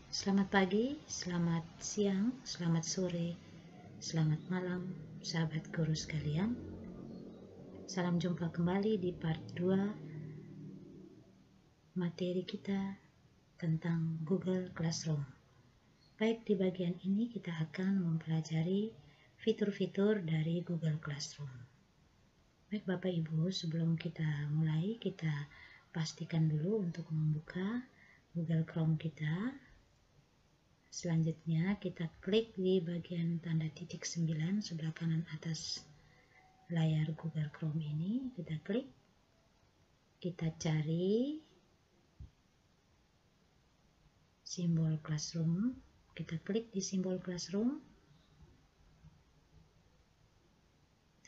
Selamat pagi, selamat siang, selamat sore, selamat malam, sahabat guru sekalian. Salam jumpa kembali di part 2 materi kita tentang Google Classroom. Baik, di bagian ini kita akan mempelajari fitur-fitur dari Google Classroom. Baik Bapak Ibu, sebelum kita mulai, kita pastikan dulu untuk membuka Google Chrome kita. Selanjutnya kita klik di bagian tanda titik 9 sebelah kanan atas layar Google Chrome ini. Kita klik, kita cari simbol Classroom, kita klik di simbol Classroom.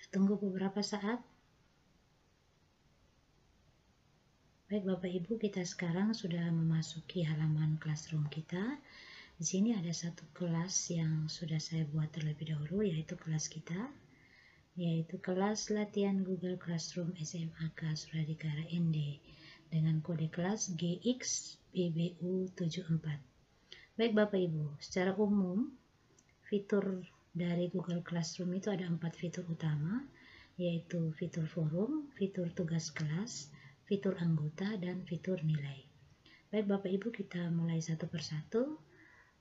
Tunggu beberapa saat. Baik Bapak Ibu, kita sekarang sudah memasuki halaman Classroom kita. Di sini ada satu kelas yang sudah saya buat terlebih dahulu, yaitu kelas kita, yaitu kelas latihan Google Classroom SMAK Suradikara ND dengan kode kelas GXBBU74. Baik Bapak Ibu, secara umum fitur dari Google Classroom itu ada 4 fitur utama, yaitu fitur forum, fitur tugas kelas, fitur anggota, dan fitur nilai. Baik Bapak Ibu, kita mulai satu persatu.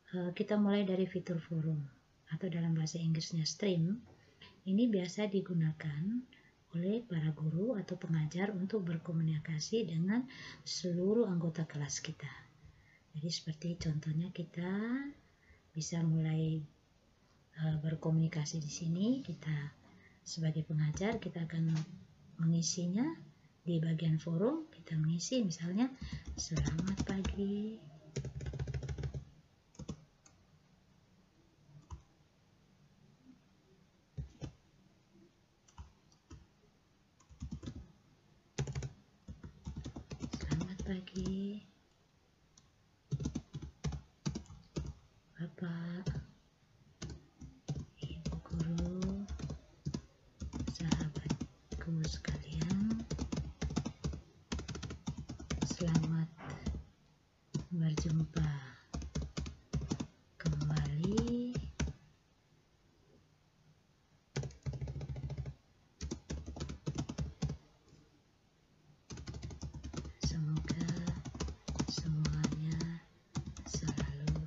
Kita mulai dari fitur forum atau dalam bahasa Inggrisnya stream. Ini biasa digunakan oleh para guru atau pengajar untuk berkomunikasi dengan seluruh anggota kelas kita. Jadi seperti contohnya kita bisa mulai berkomunikasi di sini. Kita sebagai pengajar kita akan mengisinya di bagian forum. Kita mengisi misalnya selamat pagi. Pagi Bapak, Ibu guru, sahabatku sekalian, selamat berjumpa kembali. Semoga semuanya selalu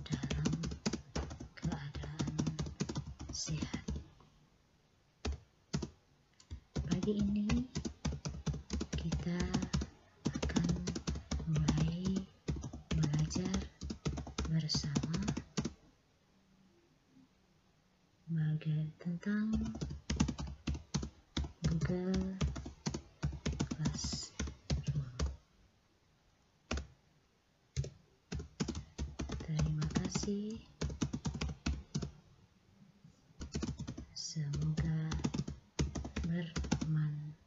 dalam keadaan sehat. Pagi ini kita akan mulai belajar bersama tentang Google Classroom. Terima kasih. Semoga bermanfaat.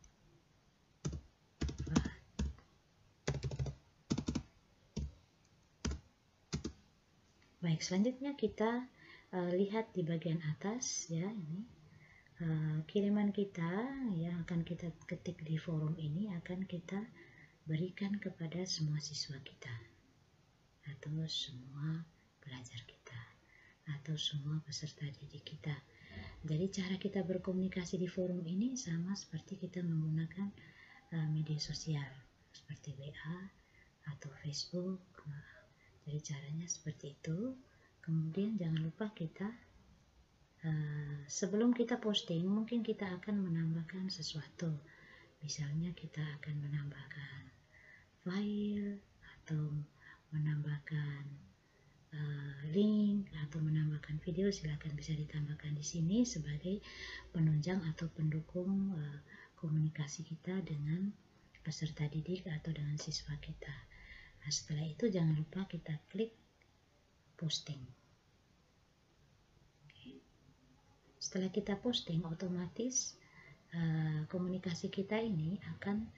Baik, selanjutnya kita lihat di bagian atas ya, ini kiriman kita yang akan kita ketik di forum ini akan kita berikan kepada semua siswa kita atau semua pelajar kita atau semua peserta didik kita. Jadi cara kita berkomunikasi di forum ini sama seperti kita menggunakan media sosial seperti WA atau Facebook. Jadi caranya seperti itu. Kemudian jangan lupa kita sebelum kita posting mungkin kita akan menambahkan sesuatu. Misalnya kita akan menambahkan file atau menambahkan link atau menambahkan video. Silakan bisa ditambahkan di sini sebagai penunjang atau pendukung komunikasi kita dengan peserta didik atau dengan siswa kita. Nah, setelah itu jangan lupa kita klik posting. Setelah kita posting, otomatis komunikasi kita ini akan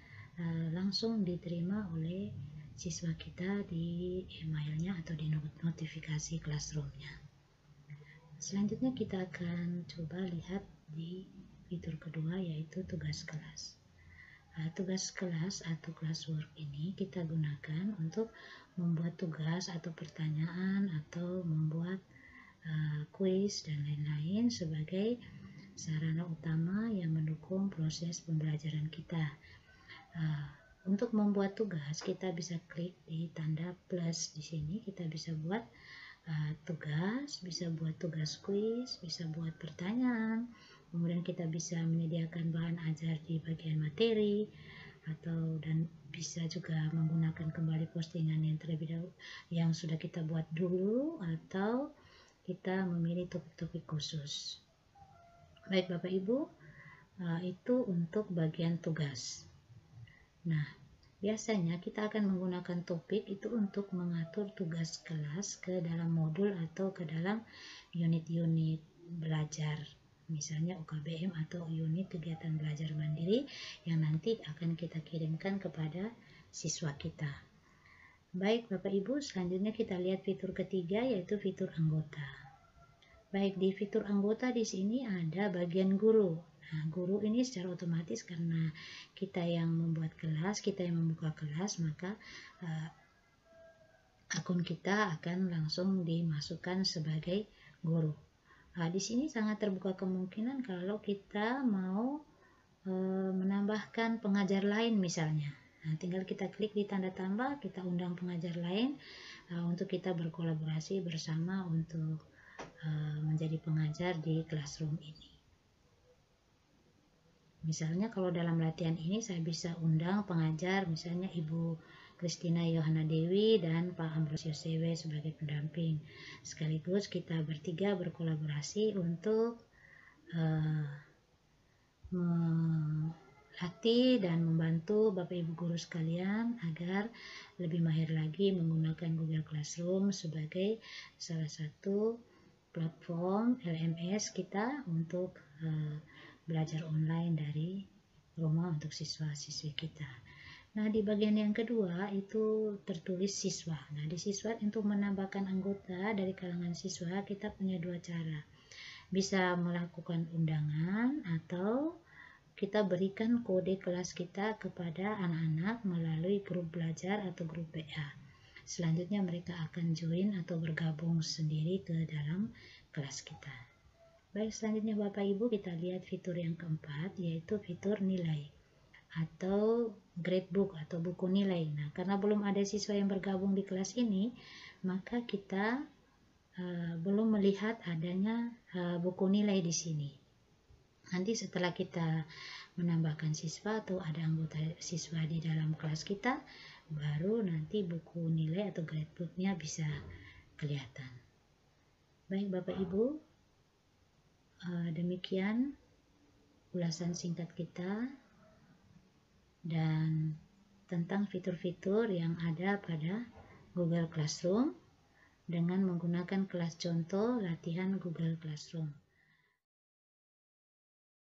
langsung diterima oleh siswa kita di emailnya atau di notifikasi classroomnya. Selanjutnya kita akan coba lihat di fitur kedua, yaitu tugas kelas. tugas kelas atau classwork ini kita gunakan untuk membuat tugas atau pertanyaan atau membuat kuis dan lain-lain sebagai sarana utama yang mendukung proses pembelajaran kita. Untuk membuat tugas kita bisa klik di tanda plus di sini, kita bisa buat tugas, bisa buat tugas kuis, bisa buat pertanyaan, kemudian kita bisa menyediakan bahan ajar di bagian materi, dan bisa juga menggunakan kembali postingan yang terlebih dahulu yang sudah kita buat dulu, atau kita memilih topik-topik khusus. Baik Bapak Ibu, itu untuk bagian tugas. Nah, biasanya kita akan menggunakan topik itu untuk mengatur tugas kelas ke dalam modul atau ke dalam unit-unit belajar, misalnya UKBM atau unit kegiatan belajar mandiri yang nanti akan kita kirimkan kepada siswa kita. Baik Bapak Ibu, selanjutnya kita lihat fitur ketiga, yaitu fitur anggota. Baik, di fitur anggota di sini ada bagian guru. Nah, guru ini secara otomatis karena kita yang membuat kelas, kita yang membuka kelas, maka akun kita akan langsung dimasukkan sebagai guru. Di sini sangat terbuka kemungkinan kalau kita mau menambahkan pengajar lain misalnya. Nah, tinggal kita klik di tanda tambah, kita undang pengajar lain untuk kita berkolaborasi bersama untuk menjadi pengajar di classroom ini. Misalnya kalau dalam latihan ini saya bisa undang pengajar, misalnya Ibu Kristina Yohana Dewi dan Pak Ambrosio Sewe sebagai pendamping. Sekaligus kita bertiga berkolaborasi untuk melatih dan membantu Bapak Ibu guru sekalian agar lebih mahir lagi menggunakan Google Classroom sebagai salah satu platform LMS kita untuk belajar online dari rumah untuk siswa-siswi kita. Nah, di bagian yang kedua itu tertulis siswa. Nah, di siswa untuk menambahkan anggota dari kalangan siswa kita punya dua cara. Bisa melakukan undangan atau kita berikan kode kelas kita kepada anak-anak melalui grup belajar atau grup WA. Selanjutnya mereka akan join atau bergabung sendiri ke dalam kelas kita. Baik, selanjutnya Bapak Ibu kita lihat fitur yang keempat, yaitu fitur nilai atau gradebook atau buku nilai. Nah, karena belum ada siswa yang bergabung di kelas ini, maka kita belum melihat adanya buku nilai di sini. Nanti setelah kita menambahkan siswa atau ada anggota siswa di dalam kelas kita, baru nanti buku nilai atau gradebooknya bisa kelihatan. Baik Bapak Ibu, demikian ulasan singkat kita dan tentang fitur-fitur yang ada pada Google Classroom dengan menggunakan kelas contoh latihan Google Classroom.